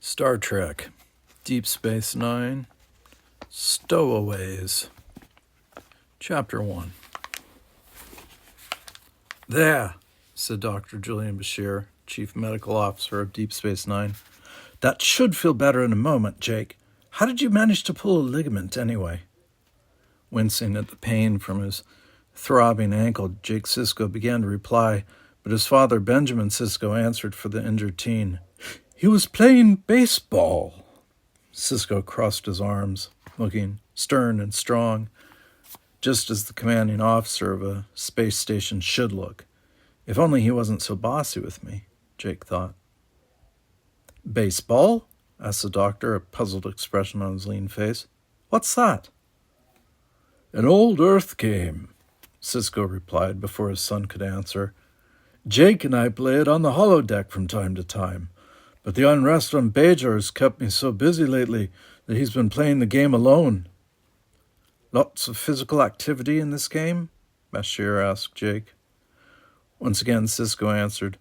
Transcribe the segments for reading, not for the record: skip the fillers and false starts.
Star Trek, Deep Space Nine, Stowaways. Chapter 1. There, said Dr. Julian Bashir, Chief Medical Officer of Deep Space Nine. That should feel better in a moment, Jake. How did you manage to pull a ligament, anyway? Wincing at the pain from his throbbing ankle, Jake Sisko began to reply, but his father, Benjamin Sisko, answered for the injured teen. He was playing baseball. Sisko crossed his arms, looking stern and strong, just as the commanding officer of a space station should look. If only he wasn't so bossy with me, Jake thought. Baseball? Asked the doctor, a puzzled expression on his lean face. What's that? An old Earth game, Sisko replied before his son could answer. Jake and I play it on the holodeck from time to time, but the unrest on Bajor has kept me so busy lately that he's been playing the game alone. Lots of physical activity in this game? Bashir asked Jake. Once again, Sisko answered.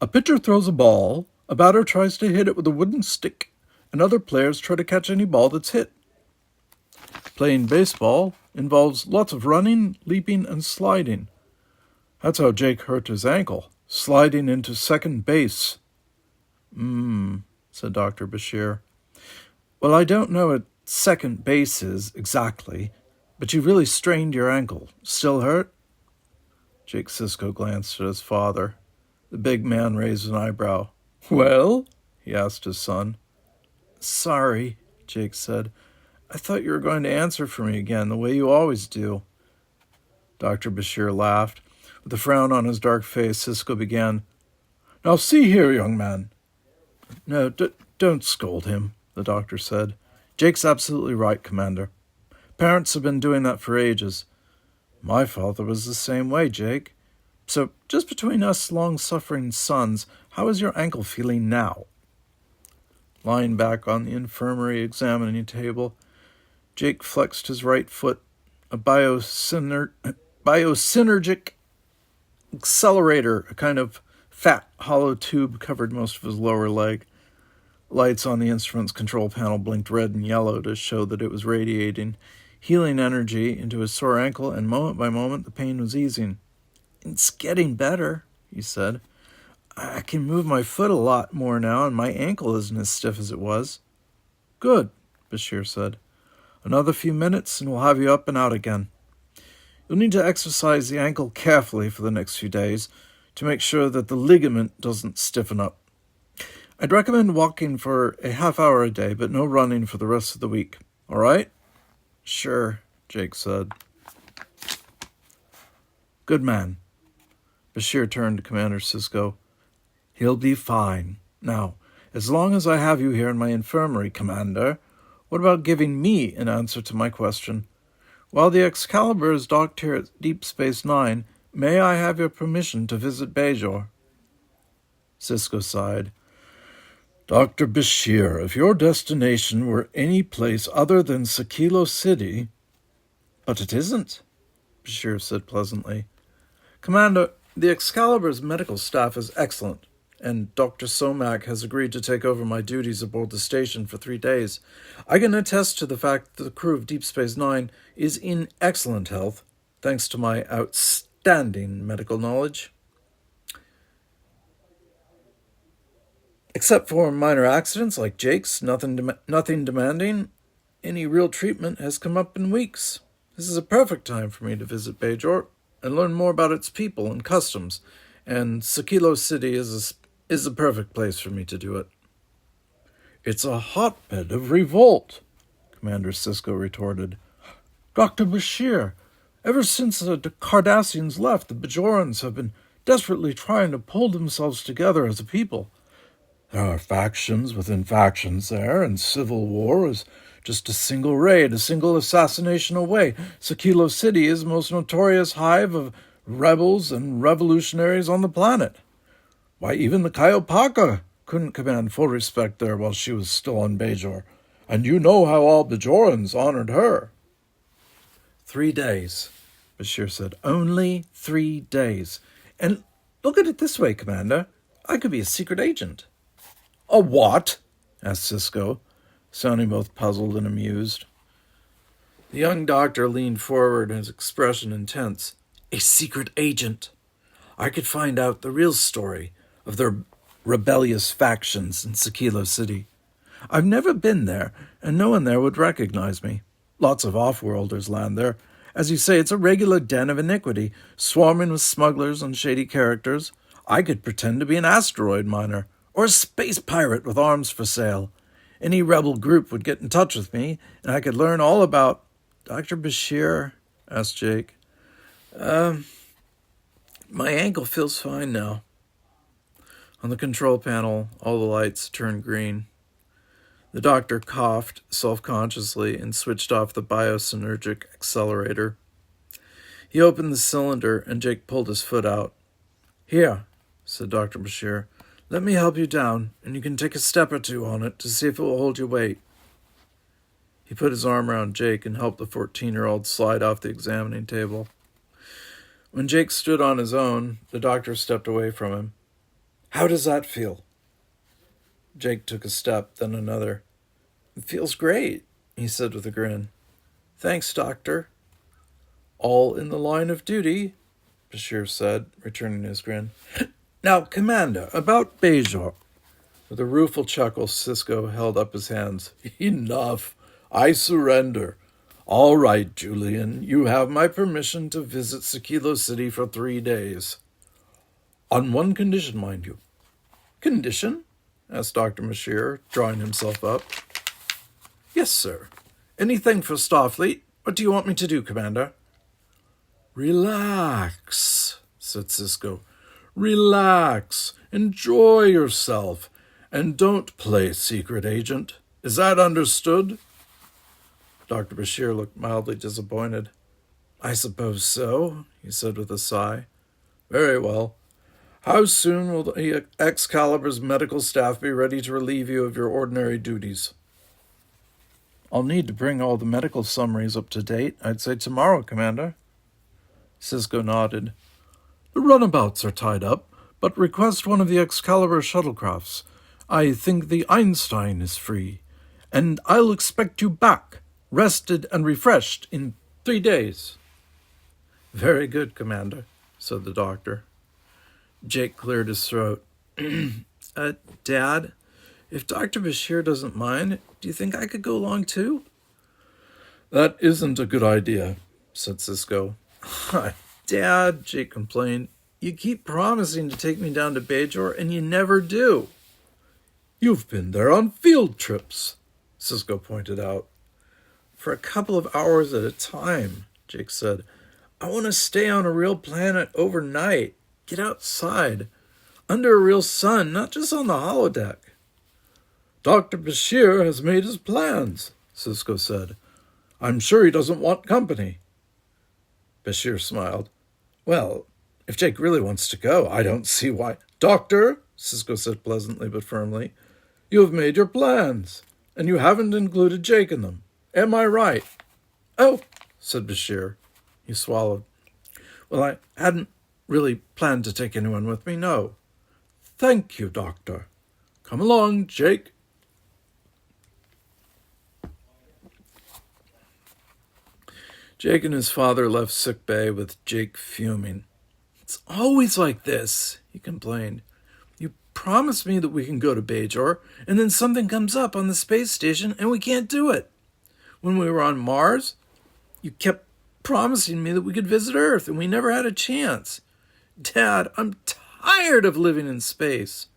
A pitcher throws a ball, a batter tries to hit it with a wooden stick, and other players try to catch any ball that's hit. Playing baseball involves lots of running, leaping, and sliding. That's how Jake hurt his ankle, sliding into second base. Said Dr. Bashir. Well, I don't know what second base is exactly, but you really strained your ankle. Still hurt? Jake Sisko glanced at his father. The big man raised an eyebrow. Well? He asked his son. Sorry, Jake said. I thought you were going to answer for me again, the way you always do. Dr. Bashir laughed. With a frown on his dark face, Sisko began. Now see here, young man. No, don't scold him, the doctor said. Jake's absolutely right, Commander. Parents have been doing that for ages. My father was the same way, Jake. So, just between us long-suffering sons, how is your ankle feeling now? Lying back on the infirmary examining table, Jake flexed his right foot. A biosynergic accelerator, a kind of fat, hollow tube, covered most of his lower leg. Lights on the instrument's control panel blinked red and yellow to show that it was radiating healing energy into his sore ankle, and moment by moment the pain was easing. It's getting better, he said. I can move my foot a lot more now, and my ankle isn't as stiff as it was. Good, Bashir said. Another few minutes, and we'll have you up and out again. You'll need to exercise the ankle carefully for the next few days to make sure that the ligament doesn't stiffen up. I'd recommend walking for a half hour a day, but no running for the rest of the week. All right? Sure, Jake said. Good man. Bashir turned to Commander Sisko. He'll be fine. Now, as long as I have you here in my infirmary, Commander, what about giving me an answer to my question? While the Excalibur is docked here at Deep Space Nine, may I have your permission to visit Bajor? Sisko sighed. Dr. Bashir, if your destination were any place other than Sakilo City... But it isn't, Bashir said pleasantly. Commander, the Excalibur's medical staff is excellent, and Dr. Somak has agreed to take over my duties aboard the station for 3 days. I can attest to the fact that the crew of Deep Space Nine is in excellent health, thanks to my outstanding medical knowledge. Except for minor accidents like Jake's, nothing demanding. Any real treatment has come up in weeks. This is a perfect time for me to visit Bajor and learn more about its people and customs, and Sakilo City is the perfect place for me to do it. It's a hotbed of revolt, Commander Sisko retorted. Dr. Bashir, ever since the Cardassians left, the Bajorans have been desperately trying to pull themselves together as a people. There are factions within factions there, and civil war is just a single raid, a single assassination away. Sakilo City is the most notorious hive of rebels and revolutionaries on the planet. Why, even the Kaiopaka couldn't command full respect there while she was still on Bajor, and you know how all Bajorans honored her. 3 days, Bashir said. Only 3 days. And look at it this way, Commander. I could be a secret agent. A what? asked Cisco, sounding both puzzled and amused. The young doctor leaned forward, his expression intense. A secret agent. I could find out the real story of their rebellious factions in Sakilo City. I've never been there, and no one there would recognize me. Lots of off-worlders land there. As you say, it's a regular den of iniquity, swarming with smugglers and shady characters. I could pretend to be an asteroid miner, or a space pirate with arms for sale. Any rebel group would get in touch with me, and I could learn all about... Dr. Bashir? Asked Jake. My ankle feels fine now. On the control panel, all the lights turned green. The doctor coughed self-consciously and switched off the biosynergic accelerator. He opened the cylinder, and Jake pulled his foot out. Here, said Dr. Bashir, let me help you down, and you can take a step or two on it to see if it will hold your weight. He put his arm around Jake and helped the 14-year-old slide off the examining table. When Jake stood on his own, the doctor stepped away from him. How does that feel? Jake took a step, then another. It feels great, he said with a grin. Thanks, doctor. All in the line of duty, Bashir said, returning his grin. Now, Commander, about Bajor. With a rueful chuckle, Cisco held up his hands. Enough. I surrender. All right, Julian, you have my permission to visit Sakilo City for 3 days. On one condition, mind you. Condition? Asked Dr. Bashir, drawing himself up. Yes, sir. Anything for Starfleet? What do you want me to do, Commander? Relax, said Cisco. Relax. Enjoy yourself. And don't play secret agent. Is that understood? Dr. Bashir looked mildly disappointed. I suppose so, he said with a sigh. Very well. How soon will the Excalibur's medical staff be ready to relieve you of your ordinary duties? I'll need to bring all the medical summaries up to date. I'd say tomorrow, Commander. Cisco nodded. The runabouts are tied up, but request one of the Excalibur shuttlecrafts. I think the Einstein is free, and I'll expect you back, rested and refreshed, in 3 days. Very good, Commander, said the doctor. Jake cleared his throat. Dad, if Dr. Bashir doesn't mind, do you think I could go along too? That isn't a good idea, said Cisco. Dad, Jake complained, you keep promising to take me down to Bajor, and you never do. You've been there on field trips, Cisco pointed out. For a couple of hours at a time, Jake said. I want to stay on a real planet overnight. Get outside. Under a real sun, not just on the holodeck. Dr. Bashir has made his plans, Cisco said. I'm sure he doesn't want company. Bashir smiled. Well, if Jake really wants to go, I don't see why. Doctor, Cisco said pleasantly but firmly, you have made your plans, and you haven't included Jake in them. Am I right? Oh, said Bashir. He swallowed. Well, I hadn't really planned to take anyone with me, no. Thank you, Doctor. Come along, Jake. Jake and his father left sick bay with Jake fuming. It's always like this, he complained. You promised me that we can go to Bajor, and then something comes up on the space station and we can't do it. When we were on Mars, you kept promising me that we could visit Earth, and we never had a chance. Dad, I'm tired of living in space.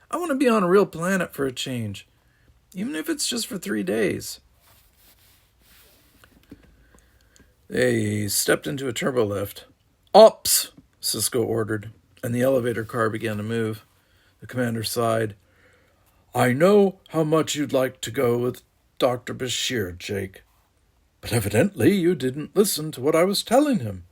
I want to be on a real planet for a change, even if it's just for 3 days. They stepped into a turbo lift. Ops, Cisco ordered, and the elevator car began to move. The commander sighed. I know how much you'd like to go with Dr. Bashir, Jake. But evidently you didn't listen to what I was telling him.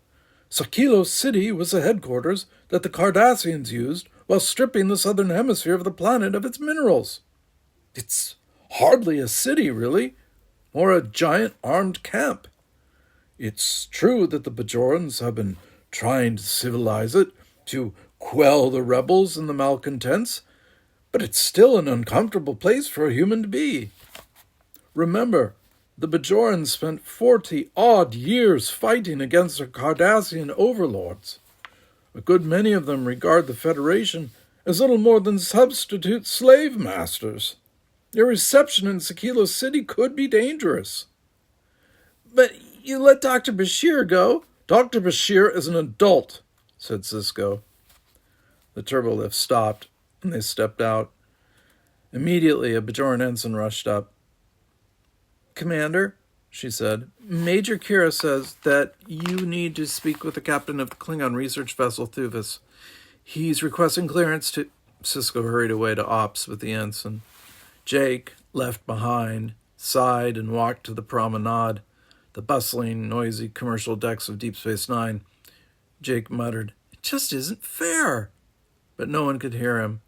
Sakilo City was the headquarters that the Cardassians used while stripping the southern hemisphere of the planet of its minerals. It's hardly a city, really, or a giant armed camp. It's true that the Bajorans have been trying to civilize it, to quell the rebels and the malcontents, But it's still an uncomfortable place for a human to be. Remember, the Bajorans spent 40-odd years fighting against their Cardassian overlords. A good many of them regard the Federation as little more than substitute slave masters. Your reception in Sakilo City could be dangerous. But you let Dr. Bashir go. Dr. Bashir is an adult, said Cisco. The turbolift stopped, and they stepped out. Immediately, a Bajoran ensign rushed up. Commander, she said, Major Kira says that you need to speak with the captain of the Klingon research vessel Thuvis. He's requesting clearance to... Cisco hurried away to ops with the ensign. Jake, left behind, sighed and walked to the promenade, the bustling, noisy commercial decks of Deep Space Nine. Jake muttered, "It just isn't fair." But no one could hear him.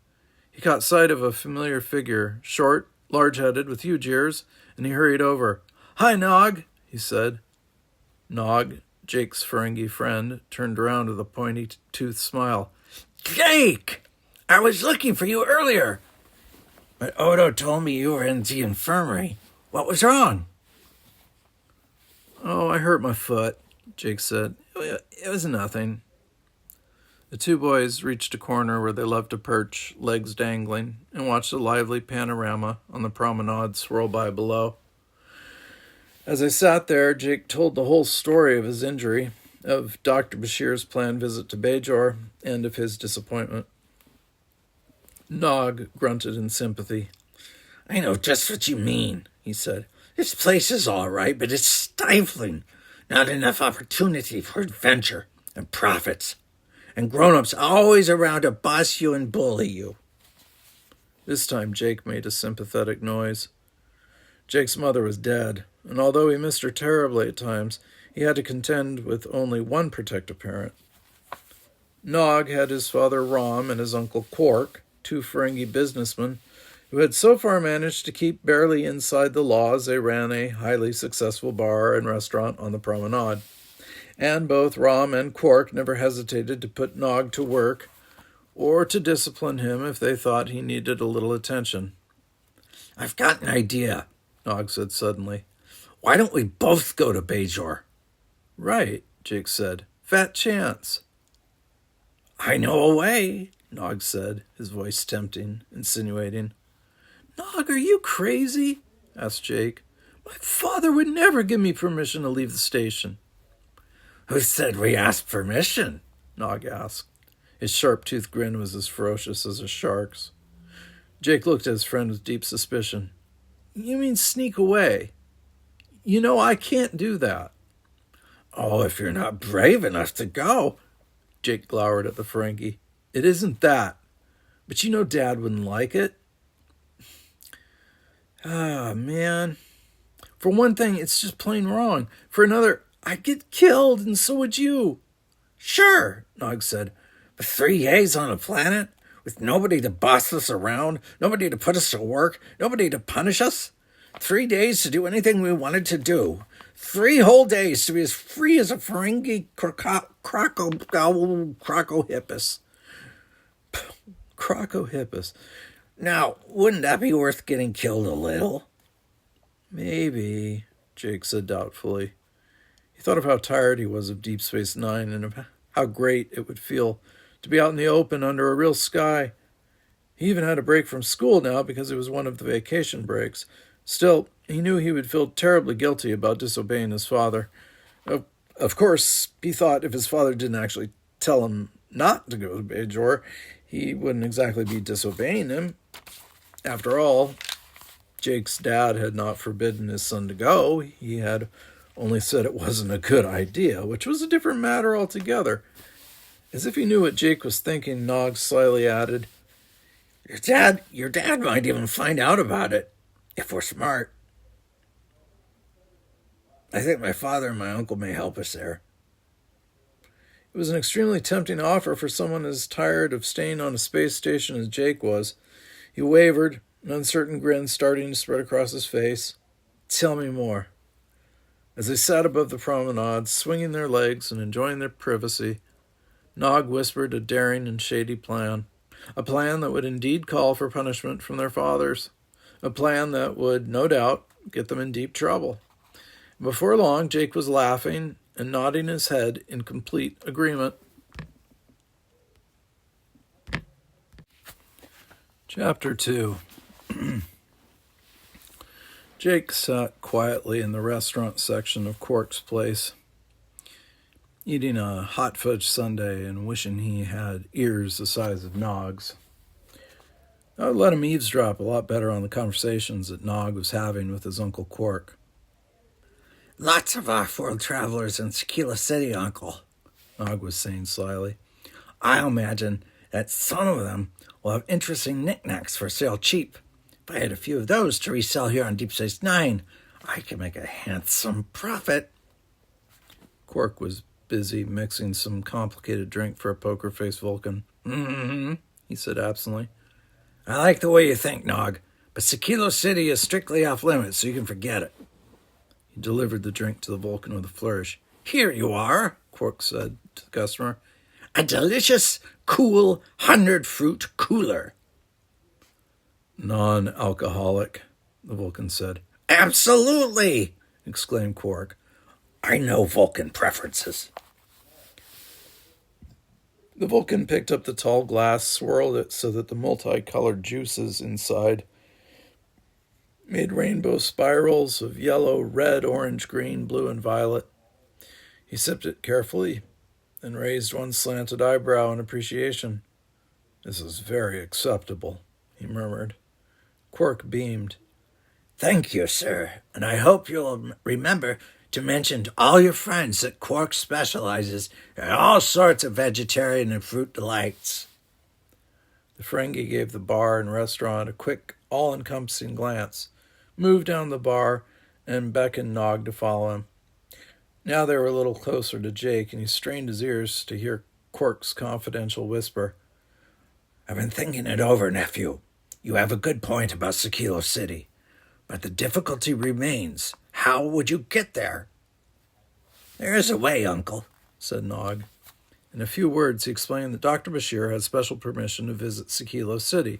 He caught sight of a familiar figure, short, large-headed, with huge ears, and he hurried over. "Hi, Nog," he said. Nog, Jake's Ferengi friend, turned around with a pointy-toothed smile. "Jake! I was looking for you earlier. But Odo told me you were in the infirmary. What was wrong?" "Oh, I hurt my foot," Jake said. "It was nothing." The two boys reached a corner where they loved to perch, legs dangling, and watched a lively panorama on the promenade swirl by below. As they sat there, Jake told the whole story of his injury, of Dr. Bashir's planned visit to Bajor, and of his disappointment. Nog grunted in sympathy. "I know just what you mean," he said. "This place is all right, but it's stifling. Not enough opportunity for adventure and profits. And grown-ups always around to boss you and bully you." This time Jake made a sympathetic noise. Jake's mother was dead, and although he missed her terribly at times, he had to contend with only one protective parent. Nog had his father Rom and his uncle Quark, two Ferengi businessmen, who had so far managed to keep barely inside the law as they ran a highly successful bar and restaurant on the promenade. And both Rom and Quark never hesitated to put Nog to work or to discipline him if they thought he needed a little attention. "I've got an idea," Nog said suddenly. "Why don't we both go to Bajor?" "Right," Jake said. "Fat chance." "I know a way," Nog said, his voice tempting, insinuating. "Nog, are you crazy?" asked Jake. "My father would never give me permission to leave the station." "Who said we asked permission?" Nog asked. His sharp-toothed grin was as ferocious as a shark's. Jake looked at his friend with deep suspicion. "You mean sneak away? You know I can't do that." "Oh, if you're not brave enough to go." Jake glowered at the Ferengi. "It isn't that. But you know Dad wouldn't like it." "Ah, man. For one thing, it's just plain wrong. For another, I'd get killed, and so would you." "Sure," Nog said. "But 3 days on a planet, with nobody to boss us around, nobody to put us to work, nobody to punish us. 3 days to do anything we wanted to do. 3 whole days to be as free as a Ferengi crocohippus. Crocohippus. Now, wouldn't that be worth getting killed a little?" "Maybe," Jake said doubtfully. He thought of how tired he was of Deep Space Nine and of how great it would feel to be out in the open under a real sky. He even had a break from school now because it was one of the vacation breaks. Still, he knew he would feel terribly guilty about disobeying his father. Of course, he thought if his father didn't actually tell him not to go to Bajor, he wouldn't exactly be disobeying him. After all, Jake's dad had not forbidden his son to go. He had only said it wasn't a good idea, which was a different matter altogether. As if he knew what Jake was thinking, Nog slyly added, Your dad might even find out about it, if we're smart. I think my father and my uncle may help us there." It was an extremely tempting offer for someone as tired of staying on a space station as Jake was. He wavered, an uncertain grin starting to spread across his face. "Tell me more." As they sat above the promenade, swinging their legs and enjoying their privacy, Nog whispered a daring and shady plan. A plan that would indeed call for punishment from their fathers. A plan that would, no doubt, get them in deep trouble. Before long, Jake was laughing and nodding his head in complete agreement. Chapter 2. Jake sat quietly in the restaurant section of Quark's place, eating a hot fudge sundae and wishing he had ears the size of Nog's. I would let him eavesdrop a lot better on the conversations that Nog was having with his Uncle Quark. Lots of off-world travelers in Tequila City, Uncle, Nog was saying slyly. I imagine that some of them will have interesting knickknacks for sale cheap. If I had a few of those to resell here on Deep Space Nine, I could make a handsome profit. Quark was busy mixing some complicated drink for a poker-faced Vulcan. He said absently. I like the way you think, Nog, but Tequila City is strictly off-limits, so you can forget it. He delivered the drink to the Vulcan with a flourish. Here you are, Quark said to the customer. A delicious, cool 100-fruit cooler. Non-alcoholic, the Vulcan said. Absolutely, exclaimed Quark. I know Vulcan preferences. The Vulcan picked up the tall glass, swirled it so that the multicolored juices inside made rainbow spirals of yellow, red, orange, green, blue, and violet. He sipped it carefully and raised one slanted eyebrow in appreciation. This is very acceptable, he murmured. Quark beamed. Thank you, sir, and I hope you'll remember to mention to all your friends that Quark specializes in all sorts of vegetarian and fruit delights. The Ferengi gave the bar and restaurant a quick, all-encompassing glance, moved down the bar, and beckoned Nog to follow him. Now they were a little closer to Jake, and he strained his ears to hear Quark's confidential whisper. I've been thinking it over, nephew. You have a good point about Tequila City, but the difficulty remains. How would you get there? There is a way, Uncle, said Nog. In a few words, he explained that Dr. Bashir had special permission to visit Tequila City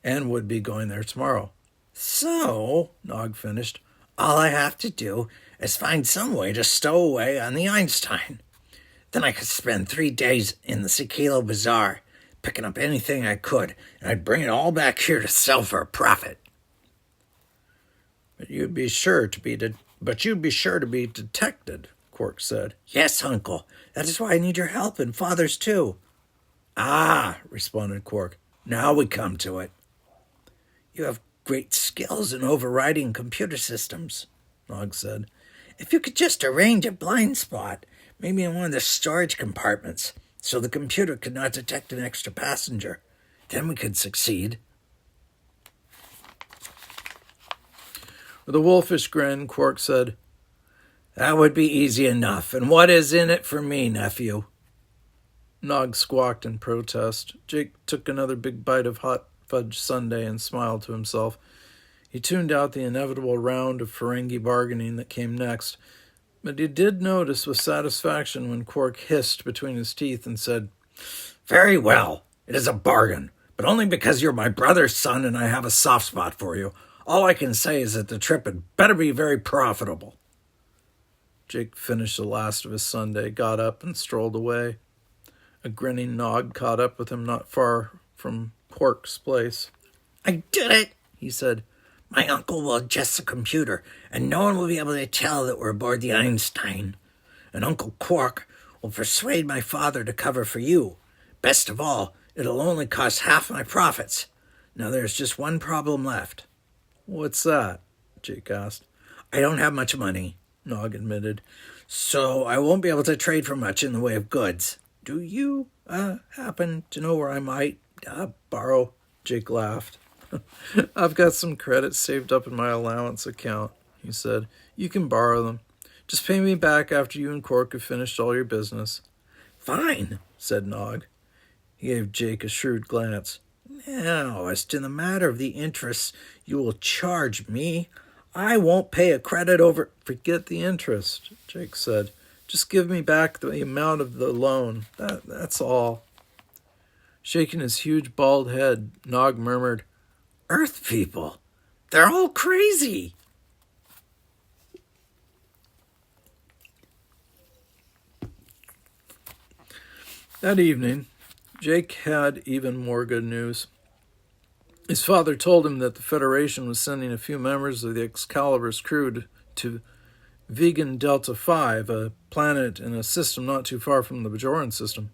and would be going there tomorrow. So, Nog finished, all I have to do is find some way to stow away on the Einstein. Then I could spend 3 days in the Tequila Bazaar, picking up anything I could, and I'd bring it all back here to sell for a profit. But you'd be sure to be detected, Quark said. Yes, Uncle. That is why I need your help and Father's too. Ah, responded Quark. Now we come to it. You have great skills in overriding computer systems, Nog said. If you could just arrange a blind spot, maybe in one of the storage compartments, so the computer could not detect an extra passenger, then we could succeed. With a wolfish grin, Quark said, That would be easy enough, and what is in it for me, nephew? Nog squawked in protest. Jake took another big bite of hot fudge sundae and smiled to himself. He tuned out the inevitable round of Ferengi bargaining that came next, but he did notice with satisfaction when Quark hissed between his teeth and said, Very well, it is a bargain, but only because you're my brother's son and I have a soft spot for you. All I can say is that the trip had better be very profitable. Jake finished the last of his sundae, got up, and strolled away. A grinning Nog caught up with him not far from Quark's place. I did it, he said. My uncle will adjust the computer, and no one will be able to tell that we're aboard the Einstein. And Uncle Quark will persuade my father to cover for you. Best of all, it'll only cost half my profits. Now there's just one problem left. What's that? Jake asked. I don't have much money, Nog admitted, so I won't be able to trade for much in the way of goods. Do you happen to know where I might borrow? Jake laughed. I've got some credits saved up in my allowance account, he said. You can borrow them. Just pay me back after you and Quark have finished all your business. Fine, said Nog. He gave Jake a shrewd glance. Now, as to the matter of the interest you will charge me, I won't pay a credit over... Forget the interest, Jake said. Just give me back the amount of the loan. That's all. Shaking his huge bald head, Nog murmured, Earth people. They're all crazy. That evening, Jake had even more good news. His father told him that the Federation was sending a few members of the Excalibur's crew to Vegan Delta 5, a planet in a system not too far from the Bajoran system.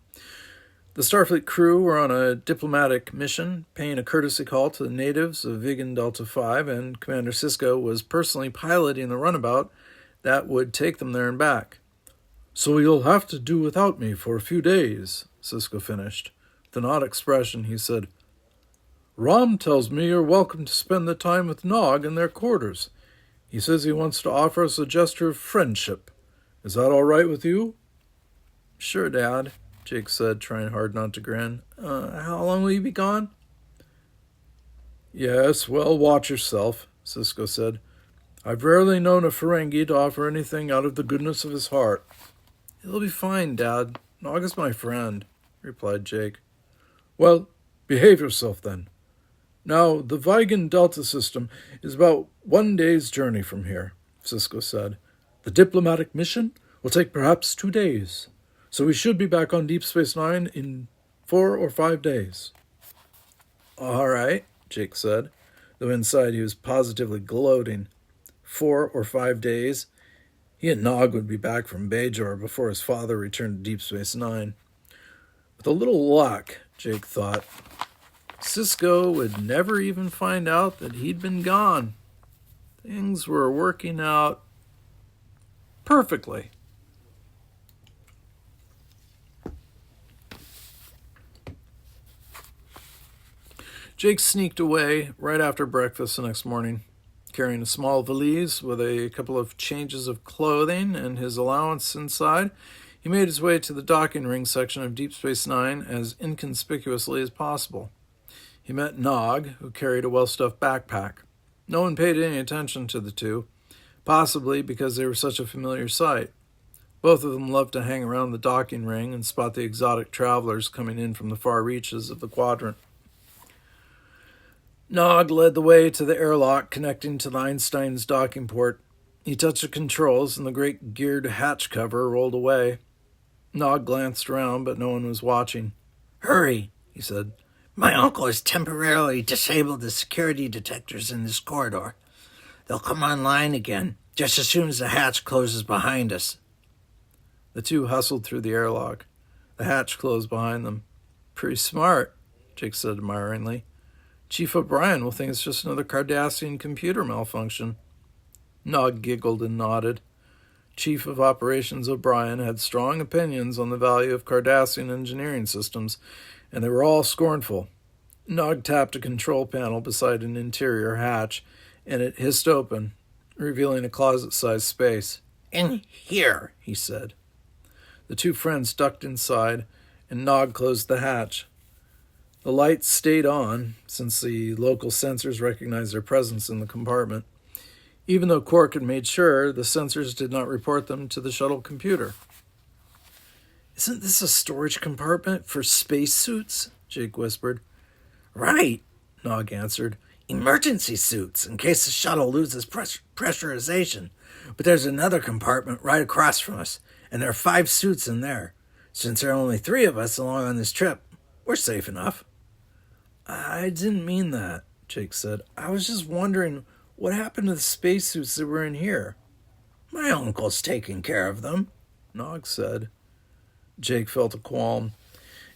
The Starfleet crew were on a diplomatic mission, paying a courtesy call to the natives of Vegan Delta 5, and Commander Sisko was personally piloting the runabout that would take them there and back. "So you'll have to do without me for a few days," Sisko finished. With an odd expression, he said, "Rom tells me you're welcome to spend the time with Nog in their quarters. He says he wants to offer us a gesture of friendship. Is that all right with you?" "Sure, Dad," Jake said, trying hard not to grin. How long will you be gone?" "Yes, well, watch yourself," Sisko said. "I've rarely known a Ferengi to offer anything out of the goodness of his heart." "It'll be fine, Dad. Nog is my friend," replied Jake. "Well, behave yourself then. Now, the Vigan Delta system is about 1 day's journey from here," Sisko said. "The diplomatic mission will take perhaps 2 days, so we should be back on Deep Space Nine in 4 or 5 days." "All right," Jake said, though inside he was positively gloating. 4 or 5 days. He and Nog would be back from Bajor before his father returned to Deep Space Nine. With a little luck, Jake thought, Sisko would never even find out that he'd been gone. Things were working out perfectly. Jake sneaked away right after breakfast the next morning, carrying a small valise with a couple of changes of clothing and his allowance inside. He made his way to the docking ring section of Deep Space Nine as inconspicuously as possible. He met Nog, who carried a well-stuffed backpack. No one paid any attention to the two, possibly because they were such a familiar sight. Both of them loved to hang around the docking ring and spot the exotic travelers coming in from the far reaches of the quadrant. Nog led the way to the airlock connecting to the Einstein's docking port. He touched the controls, and the great geared hatch cover rolled away. Nog glanced around, but no one was watching. "Hurry," he said. "My uncle has temporarily disabled the security detectors in this corridor. They'll come online again just as soon as the hatch closes behind us." The two hustled through the airlock. The hatch closed behind them. "Pretty smart," Jake said admiringly. "Chief O'Brien will think it's just another Cardassian computer malfunction." Nog giggled and nodded. Chief of Operations O'Brien had strong opinions on the value of Cardassian engineering systems, and they were all scornful. Nog tapped a control panel beside an interior hatch, and it hissed open, revealing a closet-sized space. "In here," he said. The two friends ducked inside, and Nog closed the hatch. The lights stayed on, since the local sensors recognized their presence in the compartment, even though Quark had made sure the sensors did not report them to the shuttle computer. "Isn't this a storage compartment for spacesuits?" Jake whispered. "Right," Nog answered. "Emergency suits, in case the shuttle loses pressurization. But there's another compartment right across from us, and there are 5 suits in there. Since there are only 3 of us along on this trip, we're safe enough." "I didn't mean that," Jake said. "I was just wondering what happened to the spacesuits that were in here." "My uncle's taking care of them," Nog said. Jake felt a qualm.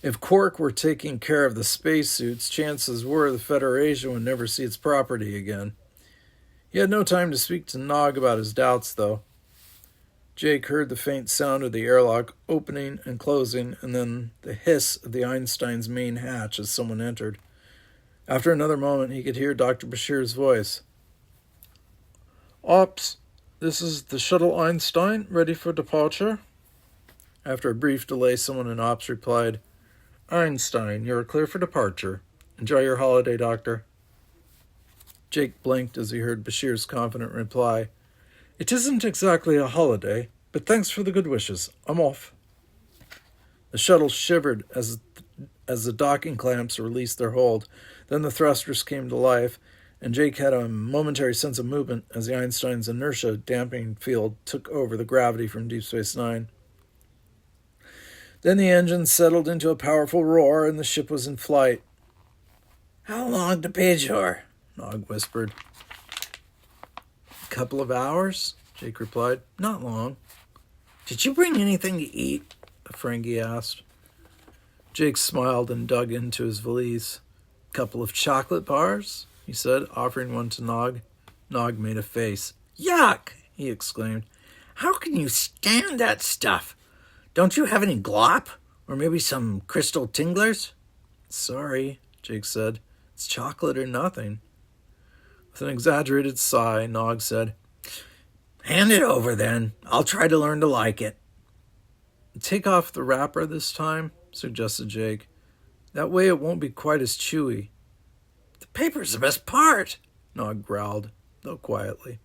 If Quark were taking care of the spacesuits, chances were the Federation would never see its property again. He had no time to speak to Nog about his doubts, though. Jake heard the faint sound of the airlock opening and closing, and then the hiss of the Einstein's main hatch as someone entered. After another moment, he could hear Dr. Bashir's voice. "Ops, this is the shuttle Einstein, ready for departure?" After a brief delay, someone in Ops replied, "Einstein, you are clear for departure. Enjoy your holiday, Doctor." Jake blinked as he heard Bashir's confident reply, "It isn't exactly a holiday, but thanks for the good wishes. I'm off." The shuttle shivered as as the docking clamps released their hold. Then the thrusters came to life, and Jake had a momentary sense of movement as the Einstein's inertia damping field took over the gravity from Deep Space Nine. Then the engine settled into a powerful roar, and the ship was in flight. "How long to Bajor?" Nog whispered. "A couple of hours," Jake replied. "Not long." "Did you bring anything to eat?" the Ferengi asked. Jake smiled and dug into his valise. "Couple of chocolate bars," he said, offering one to Nog. Nog made a face. "Yuck!" he exclaimed. "How can you stand that stuff? Don't you have any glop? Or maybe some crystal tinglers?" "Sorry," Jake said. "It's chocolate or nothing." With an exaggerated sigh, Nog said, "Hand it over, then. I'll try to learn to like it." "Take off the wrapper this time," suggested Jake. "That way it won't be quite as chewy." "The paper's the best part," Nog growled, though quietly.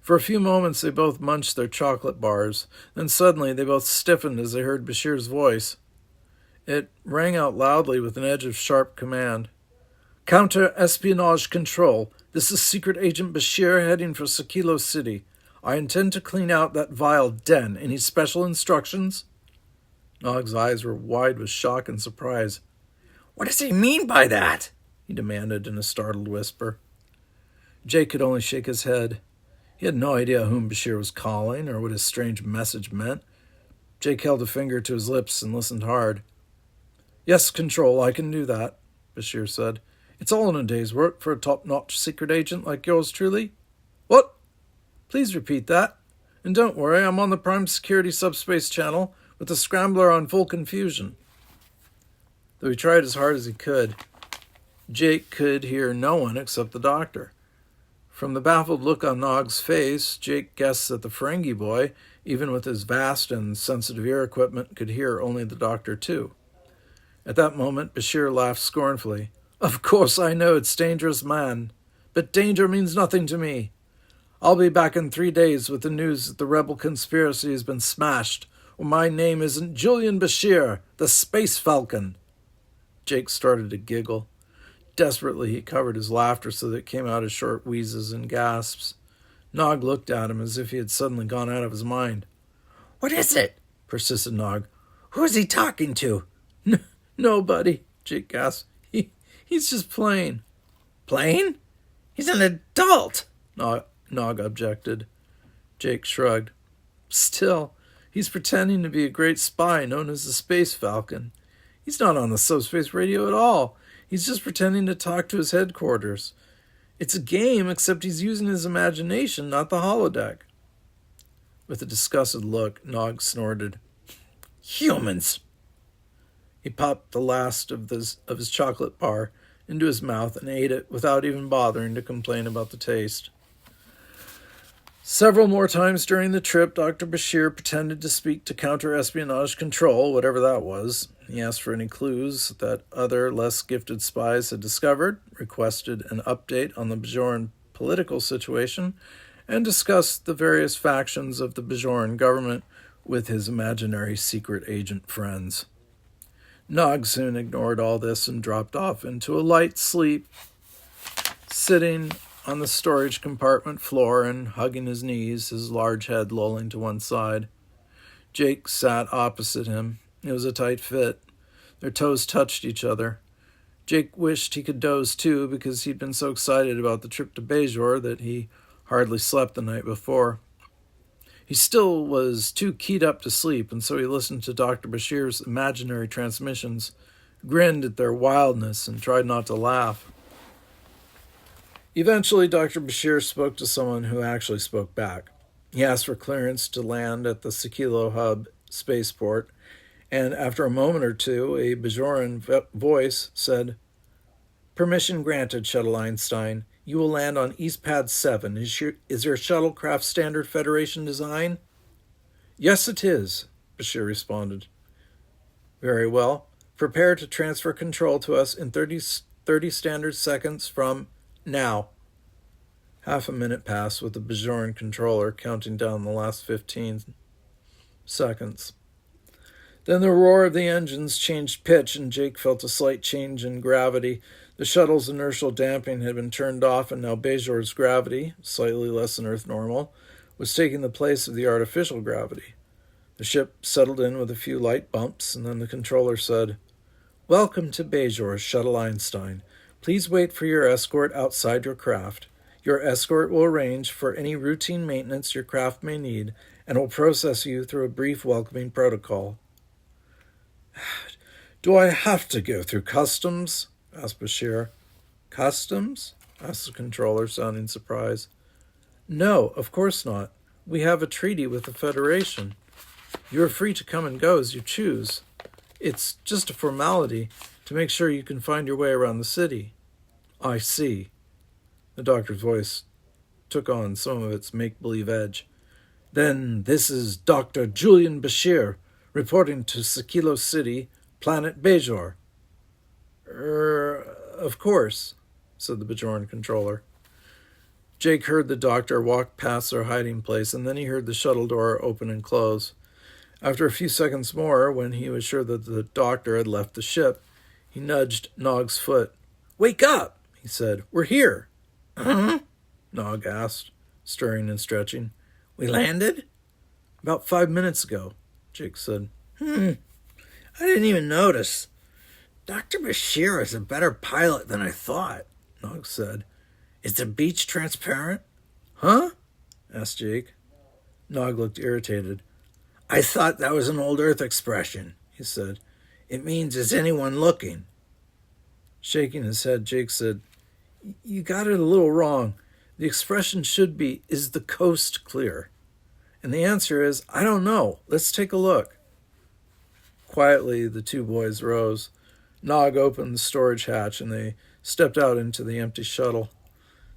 For a few moments they both munched their chocolate bars. Then suddenly they both stiffened as they heard Bashir's voice. It rang out loudly with an edge of sharp command. "Counter-espionage control. This is Secret Agent Bashir heading for Sakilo City. I intend to clean out that vile den. Any special instructions?" Nog's eyes were wide with shock and surprise. "What does he mean by that?" he demanded in a startled whisper. Jake could only shake his head. He had no idea whom Bashir was calling or what his strange message meant. Jake held a finger to his lips and listened hard. "Yes, Control, I can do that," Bashir said. "It's all in a day's work for a top-notch secret agent like yours truly." "What?" "Please repeat that. And don't worry, I'm on the Prime Security Subspace channel with the Scrambler on full confusion." Though he tried as hard as he could, Jake could hear no one except the doctor. From the baffled look on Nog's face, Jake guessed that the Ferengi boy, even with his vast and sensitive ear equipment, could hear only the doctor too. At that moment, Bashir laughed scornfully. "Of course I know it's dangerous, man, but danger means nothing to me. I'll be back in 3 days with the news that the rebel conspiracy has been smashed, or my name isn't Julian Bashir, the Space Falcon." Jake started to giggle. Desperately, he covered his laughter so that it came out as short wheezes and gasps. Nog looked at him as if he had suddenly gone out of his mind. "What is it?" persisted Nog. "Who is he talking to?" Nobody, Jake gasped. He's just playing." "Playing? He's an adult." Nog objected. Jake shrugged. "Still, he's pretending to be a great spy known as the Space Falcon. He's not on the subspace radio at all. He's just pretending to talk to his headquarters. It's a game, except he's using his imagination, not the holodeck." With a disgusted look, Nog snorted. "Humans!" He popped the last of his chocolate bar into his mouth and ate it without even bothering to complain about the taste. Several more times during the trip, Dr. Bashir pretended to speak to counter-espionage control, whatever that was. He asked for any clues that other, less gifted spies had discovered, requested an update on the Bajoran political situation, and discussed the various factions of the Bajoran government with his imaginary secret agent friends. Nog soon ignored all this and dropped off into a light sleep, sitting on the storage compartment floor and hugging his knees, his large head lolling to one side. Jake sat opposite him. It was a tight fit. Their toes touched each other. Jake wished he could doze too, because he'd been so excited about the trip to Bajor that he hardly slept the night before. He still was too keyed up to sleep, and so he listened to Dr. Bashir's imaginary transmissions, grinned at their wildness, and tried not to laugh. Eventually, Dr. Bashir spoke to someone who actually spoke back. He asked for clearance to land at the Sakilo Hub spaceport, and after a moment or two, a Bajoran voice said, "Permission granted, Shuttle Einstein. You will land on East Pad 7. Is your shuttlecraft standard Federation design?" "Yes, it is," Bashir responded. "Very well. Prepare to transfer control to us in 30 standard seconds from now." Half a minute passed with the Bajoran controller counting down the last 15 seconds. Then the roar of the engines changed pitch, and Jake felt a slight change in gravity. The shuttle's inertial damping had been turned off, and now Bajor's gravity, slightly less than Earth normal, was taking the place of the artificial gravity. The ship settled in with a few light bumps, and then the controller said, "Welcome to Bajor's Shuttle Einstein. Please wait for your escort outside your craft. Your escort will arrange for any routine maintenance your craft may need and will process you through a brief welcoming protocol." "Do I have to go through customs?" asked Bashir. "Customs?" asked the controller, sounding surprised. "No, of course not. We have a treaty with the Federation. You are free to come and go as you choose. It's just a formality to make sure you can find your way around the city." "I see." The doctor's voice took on some of its make-believe edge. "Then this is Dr. Julian Bashir, reporting to Sekilo City, planet Bajor." Of course," said the Bajoran controller. Jake heard the doctor walk past their hiding place, and then he heard the shuttle door open and close. After a few seconds more, when he was sure that the doctor had left the ship, he nudged Nog's foot. "Wake up," he said. "We're here." "Huh?" Nog asked, stirring and stretching. "We landed?" "About 5 minutes ago," Jake said. I didn't even notice. Dr. Bashir is a better pilot than I thought," Nog said. "Is the beach transparent?" "Huh?" asked Jake. Nog looked irritated. "I thought that was an old Earth expression," he said. "It means, is anyone looking?" Shaking his head, Jake said, "You got it a little wrong. The expression should be, is the coast clear? And the answer is, I don't know. Let's take a look." Quietly, the two boys rose. Nog opened the storage hatch, and they stepped out into the empty shuttle.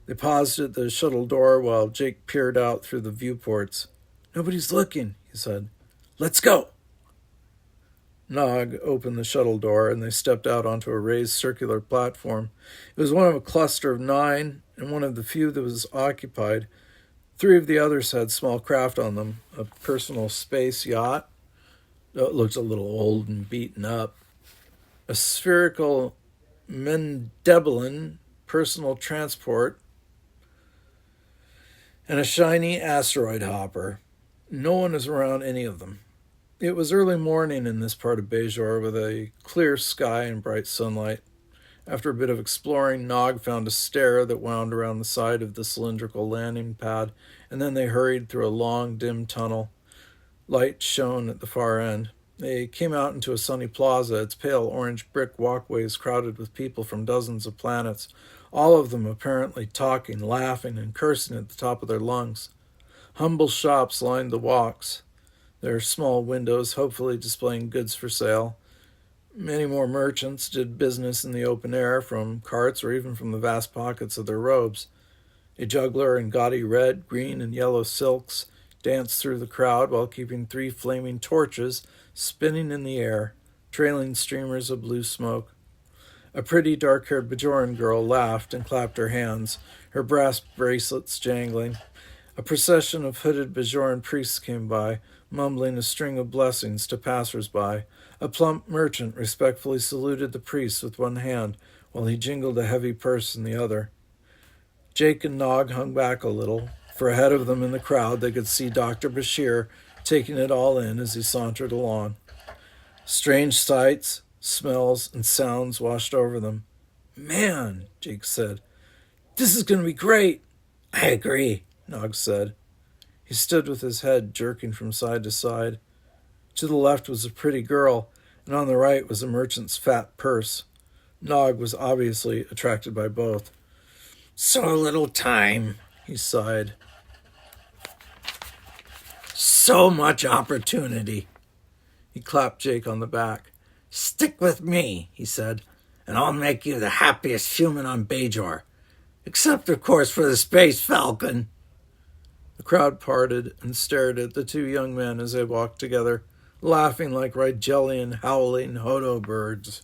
They paused at the shuttle door while Jake peered out through the viewports. "Nobody's looking," he said. "Let's go." Nog opened the shuttle door, and they stepped out onto a raised circular platform. It was one of a cluster of 9, and one of the few that was occupied. 3 of the others had small craft on them, a personal space yacht. It looked a little old and beaten up. A spherical Mendebalin personal transport, and a shiny asteroid hopper. No one was around any of them. It was early morning in this part of Bajor, with a clear sky and bright sunlight. After a bit of exploring, Nog found a stair that wound around the side of the cylindrical landing pad, and then they hurried through a long, dim tunnel. Light shone at the far end. They came out into a sunny plaza, its pale orange brick walkways crowded with people from dozens of planets, all of them apparently talking, laughing, and cursing at the top of their lungs. Humble shops lined the walks, their small windows hopefully displaying goods for sale. Many more merchants did business in the open air, from carts or even from the vast pockets of their robes. A juggler in gaudy red, green, and yellow silks danced through the crowd while keeping 3 flaming torches spinning in the air, trailing streamers of blue smoke. A pretty dark-haired Bajoran girl laughed and clapped her hands, her brass bracelets jangling. A procession of hooded Bajoran priests came by, mumbling a string of blessings to passers-by. A plump merchant respectfully saluted the priests with one hand, while he jingled a heavy purse in the other. Jake and Nog hung back a little, for ahead of them in the crowd they could see Dr. Bashir taking it all in as he sauntered along. Strange sights, smells, and sounds washed over them. "Man," Jake said, "this is going to be great." "I agree," Nog said. He stood with his head jerking from side to side. To the left was a pretty girl, and on the right was a merchant's fat purse. Nog was obviously attracted by both. "So little time," he sighed. "So much opportunity." He clapped Jake on the back. "Stick with me," he said, "and I'll make you the happiest human on Bajor. Except, of course, for the Space Falcon." The crowd parted and stared at the 2 young men as they walked together, laughing like Rigelian howling hodo birds.